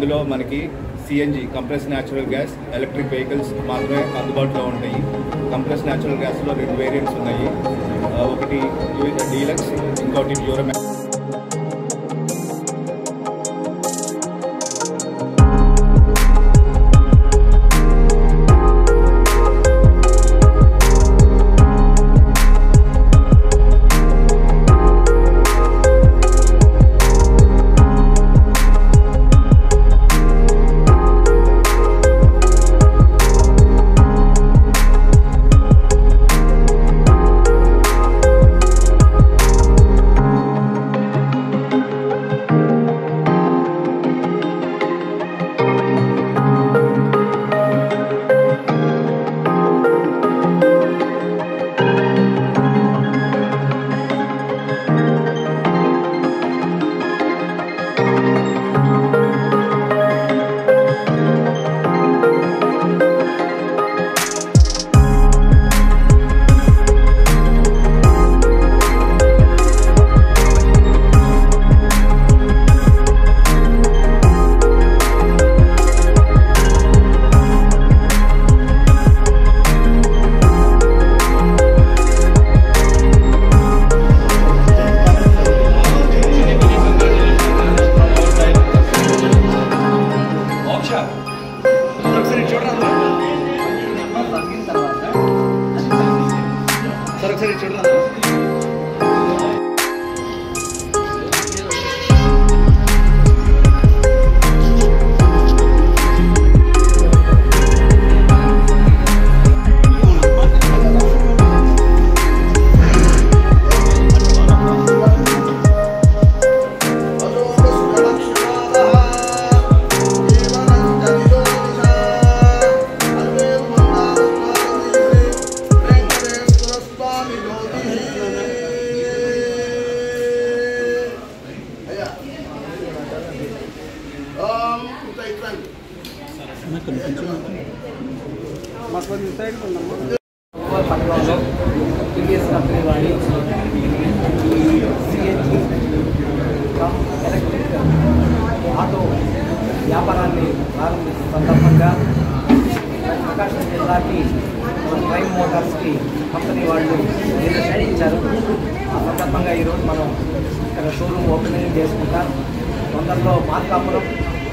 అందులో మనకి CNG compress natural gas electric vehicles మాత్రమే అందుబాటులో ఉంటాయి. కంప్రెస్ న్యాచురల్ గ్యాస్లో 2 వేరియంట్స్ ఉన్నాయి. ఒకటి డీలక్స్, ఇంకోటి డ్యూరమాక్స్. పట్టణంలో టీవీఎస్ కంపెనీ వారి సిఎన్జి ఎలక్ట్రిక్ ఆటో వ్యాపారాన్ని ప్రారంభించిన సందర్భంగా ప్రకాశం జిల్లాకి ప్రైమ్ మోటార్స్కి కంపెనీ వాళ్ళు నిర్దేశం ఇచ్చారు. ఆ సందర్భంగా ఈరోజు మనం ఇక్కడ షోరూమ్ ఓపెనింగ్ చేసుకుంటాం. తొందరలో మార్కాపురం,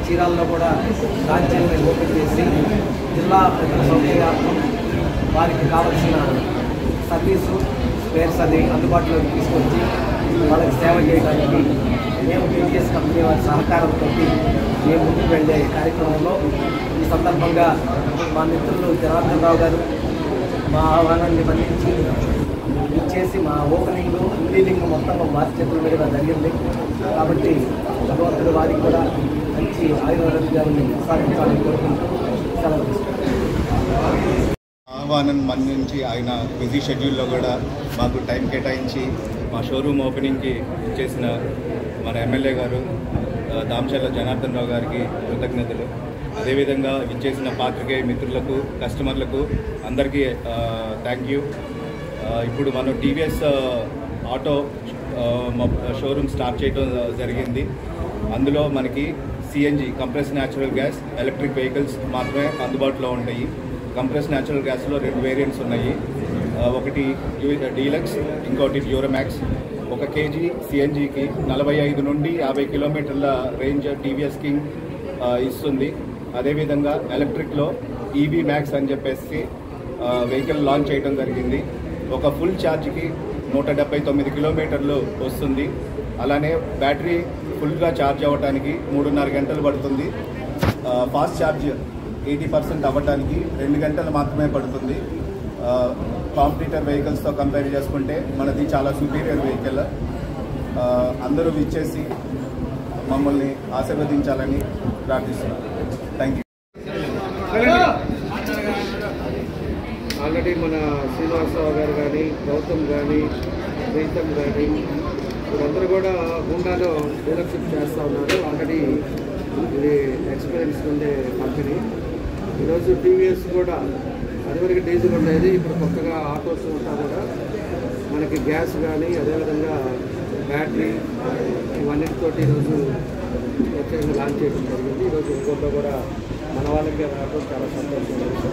చీరాల్లో కూడా బ్రాంచీని ఓపెన్ చేసి జిల్లా ప్రజల సౌకర్యార్థం వారికి కావలసిన సర్వీసు స్పేర్స్ అది అందుబాటులోకి తీసుకొచ్చి వాళ్ళకి సేవ చేయడానికి మేము టీవీఎస్ కంపెనీ వారి సహకారంతో మేము ముందుకు వెళ్ళే కార్యక్రమంలో ఈ సందర్భంగా మా మిత్రులు జనార్దన్ రావు గారు మా ఆహ్వానాన్ని మన్నించి ఇచ్చేసి మా ఓపెనింగ్ అన్వీలింగ్ మొత్తం వారి చేతుల మీద జరిగింది. కాబట్టి భగవంతుడు వారికి కూడా మంచి ఆయుర్వేదాన్ని సాధించాలని కోరుకుంటూ సెలవు తీసుకుంటాం. ఆహ్వానం మన్నించి ఆయన బిజీ షెడ్యూల్లో కూడా మాకు టైం కేటాయించి మా షోరూమ్ ఓపెనింగ్కి చేసిన మన ఎమ్మెల్యే గారు దామచర్ల జనార్దన్ రావు గారికి కృతజ్ఞతలు. అదేవిధంగా ఇచ్చేసిన పాత్రికేయ మిత్రులకు, కస్టమర్లకు అందరికీ థ్యాంక్ యూ. ఇప్పుడు మనం టీవీఎస్ ఆటో షోరూమ్ స్టార్ట్ చేయడం జరిగింది. అందులో మనకి CNG compress natural gas electric vehicles మాత్రమే అందుబాటులో ఉంటాయి. కంప్రెస్ న్యాచురల్ గ్యాస్లో 2 వేరియంట్స్ ఉన్నాయి. ఒకటి డీలక్స్, ఇంకోటి డ్యూరమాక్స్. 1 కేజీ సిఎన్జికి 45 నుండి 50 కిలోమీటర్ల రేంజ్ టీవీఎస్ కింగ్ ఇస్తుంది. అదేవిధంగా ఎలక్ట్రిక్లో ఈవీ మ్యాక్స్ అని చెప్పేసి వెహికల్ లాంచ్ చేయడం జరిగింది. ఒక ఫుల్ ఛార్జ్కి 179 కిలోమీటర్లు వస్తుంది. అలానే బ్యాటరీ ఫుల్గా ఛార్జ్ అవ్వడానికి 3.5 గంటలు పడుతుంది. ఫాస్ట్ ఛార్జ్ 80% అవ్వడానికి 2 గంటలు మాత్రమే పడుతుంది. కాంపిటీటర్ వెహికల్స్తో కంపేర్ చేసుకుంటే మనది చాలా సుపీరియర్ వెహికల్. అందరూ విచ్చేసి మమ్మల్ని ఆశీర్వదించాలని ప్రార్థిస్తున్నాను. Thank you. ఆల్రెడీ మన శ్రీనివాసరావు గారు కానీ, గౌతమ్ కానీ, ప్రీతం కానీ వీళ్ళందరూ కూడా హోండాలో డీలర్షిప్ చేస్తూ ఉన్నారు. ఆల్రెడీ ఇది ఎక్స్పీరియన్స్ ఉండే కంపెనీ. ఈరోజు టీవీఎస్ కూడా అదివరకు డీజిల్ ఉండేది, ఇప్పుడు కొత్తగా ఆటోస్ ఉంటా కూడా మనకి గ్యాస్ కానీ అదేవిధంగా బ్యాటరీ ఇవన్నిటితోటి ఈరోజు ప్రత్యేకంగా లాంచ్ చేయడం జరిగింది. ఈరోజు ఒంగోలులో కూడా మన వాళ్ళకే రావడం చాలా సంతోషంగా ఉంది.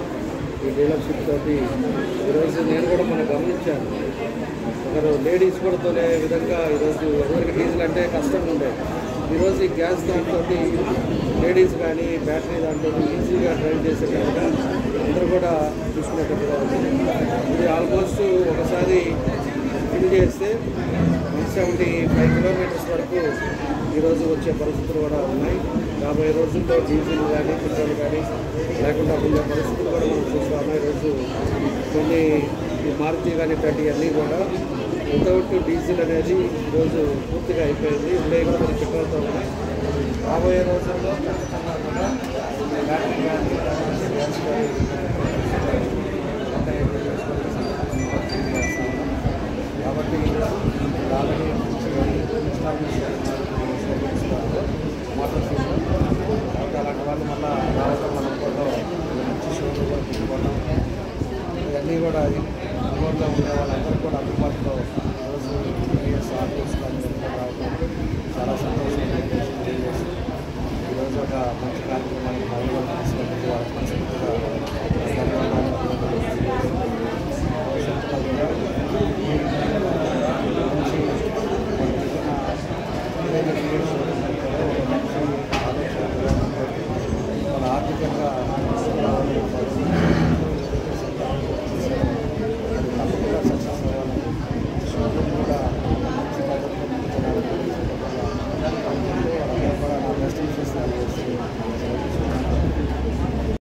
ఈ డీలర్షిప్ తోటి ఈరోజు నేను కూడా మనం గమనించాను, ఒకరు లేడీస్ కూడా తోలే విధంగా ఈరోజు ఎవరికి డీజిల్ అంటే కష్టంగా ఉండేది. ఈరోజు ఈ గ్యాస్ దాంతో లేడీస్ కానీ బ్యాటరీ దాంట్లో ఈజీగా డ్రైవ్ చేసేటట్టుగా అందరూ కూడా చూసుకునేటట్టుగా ఉంది. ఇది ఆల్మోస్ట్ ఒకసారి ఫిల్ చేస్తే 175 కిలోమీటర్స్ వరకు ఈరోజు వచ్చే పరిస్థితులు కూడా ఉన్నాయి. 50 రోజుల్లో డీజిల్ కానీ పెట్రోల్ కానీ లేకుండా ఉండే పరిస్థితులు కూడా మనం చూస్తూ ఉన్నాం. ఈరోజు కొన్ని మారుతి కానీ ఇట్లాంటివన్నీ కూడా వితౌట్ డీజిల్ అనేది ఈరోజు పూర్తిగా అయిపోయింది. ఉండే కూడా మరి పెట్రోల్తో ఉన్నాయి. రాబోయే రోజుల్లో ఖచ్చితంగా కూడా బ్యాటరీ కానీ గ్యాస్ కానీ కాబట్టి ఆల్రెడీ మోటార్ సైకిల్ అలాంటి వాళ్ళు మళ్ళీ రావడం మనం కూడా మంచి షోరూమ్లో పెట్టుకోవడం ఇవన్నీ కూడా అందుబాటులో ఉండే వాళ్ళందరూ కూడా అందుబాటులో రోజు ఆఫీస్ కానీ రావడం చాలా సంతోషంగా తెలియజేసి ఈరోజు ఒక మంచి కార్యక్రమాన్ని పాల్గొని వాళ్ళకి